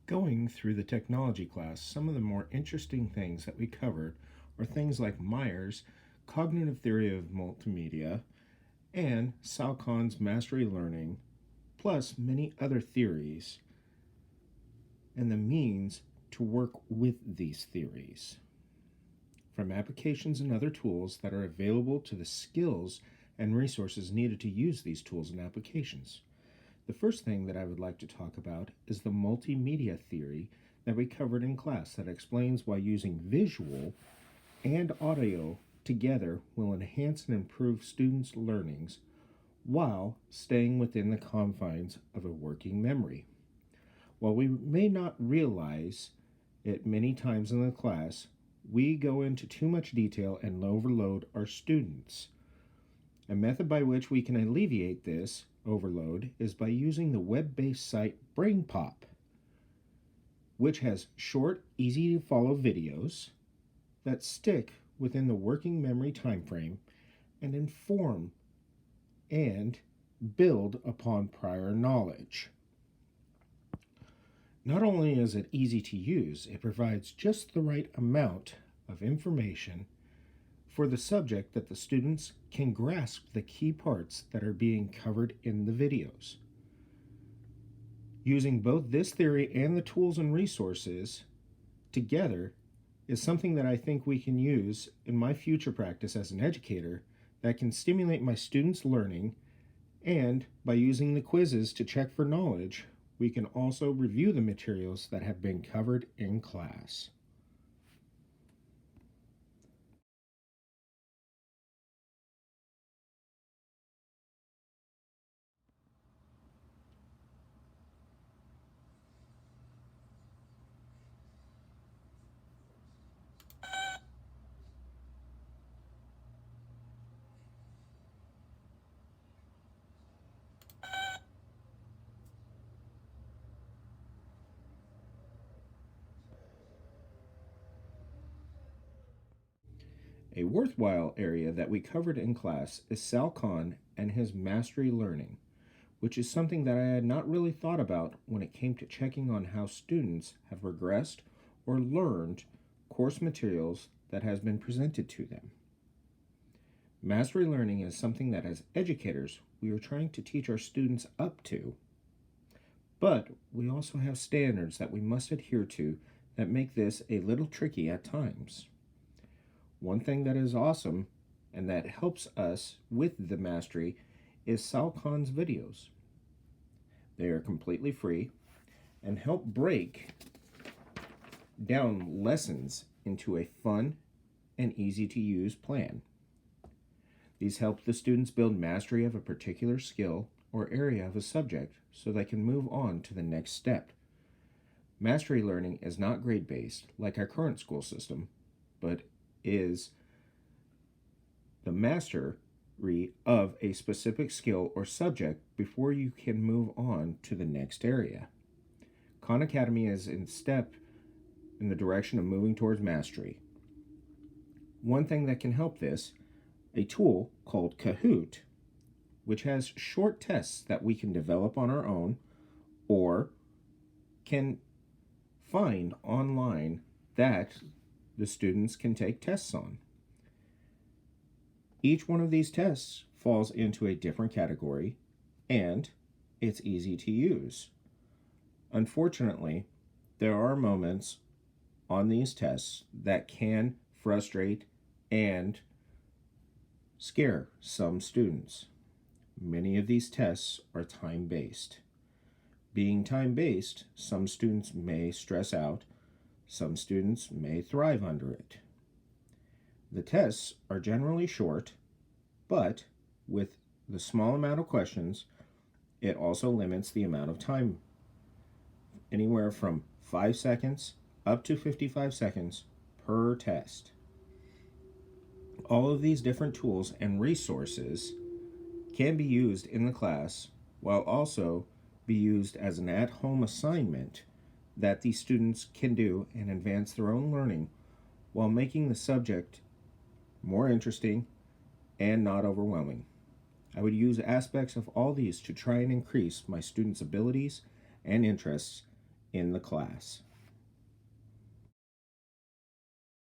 Going through the technology class, some of the more interesting things that we covered are things like Myers' cognitive theory of multimedia and Salcon's mastery learning, plus many other theories and the means to work with these theories. From applications and other tools that are available to the skills and resources needed to use these tools and applications. The first thing that I would like to talk about is the multimedia theory that we covered in class that explains why using visual and audio together will enhance and improve students' learnings while staying within the confines of a working memory. While we may not realize it many times in the class, we go into too much detail and overload our students. A method by which we can alleviate this overload is by using the web-based site BrainPop, which has short, easy-to-follow videos that stick within the working memory time frame and inform and build upon prior knowledge. Not only is it easy to use, it provides just the right amount of information for the subject that the students can grasp the key parts that are being covered in the videos. Using both this theory and the tools and resources together is something that I think we can use in my future practice as an educator that can stimulate my students' learning, and by using the quizzes to check for knowledge, we can also review the materials that have been covered in class. A worthwhile area that we covered in class is Salcon and his mastery learning, which is something that I had not really thought about when it came to checking on how students have regressed or learned course materials that has been presented to them. Mastery learning is something that as educators we are trying to teach our students up to, but we also have standards that we must adhere to that make this a little tricky at times. One thing that is awesome and that helps us with the mastery is Salcon's videos. They are completely free and help break down lessons into a fun and easy to use plan. These help the students build mastery of a particular skill or area of a subject so they can move on to the next step. Mastery learning is not grade-based like our current school system, but is the mastery of a specific skill or subject before you can move on to the next area. Khan Academy is in step in the direction of moving towards mastery. One thing that can help this, a tool called Kahoot, which has short tests that we can develop on our own or can find online that the students can take tests on. Each one of these tests falls into a different category, and it's easy to use. Unfortunately, there are moments on these tests that can frustrate and scare some students. Many of these tests are time-based. Being time-based, some students may stress out, some students may thrive under it. The tests are generally short, but with the small amount of questions, it also limits the amount of time, anywhere from 5 seconds up to 55 seconds per test. All of these different tools and resources can be used in the class while also be used as an at-home assignment that these students can do and advance their own learning while making the subject more interesting and not overwhelming. I would use aspects of all these to try and increase my students' abilities and interests in the class.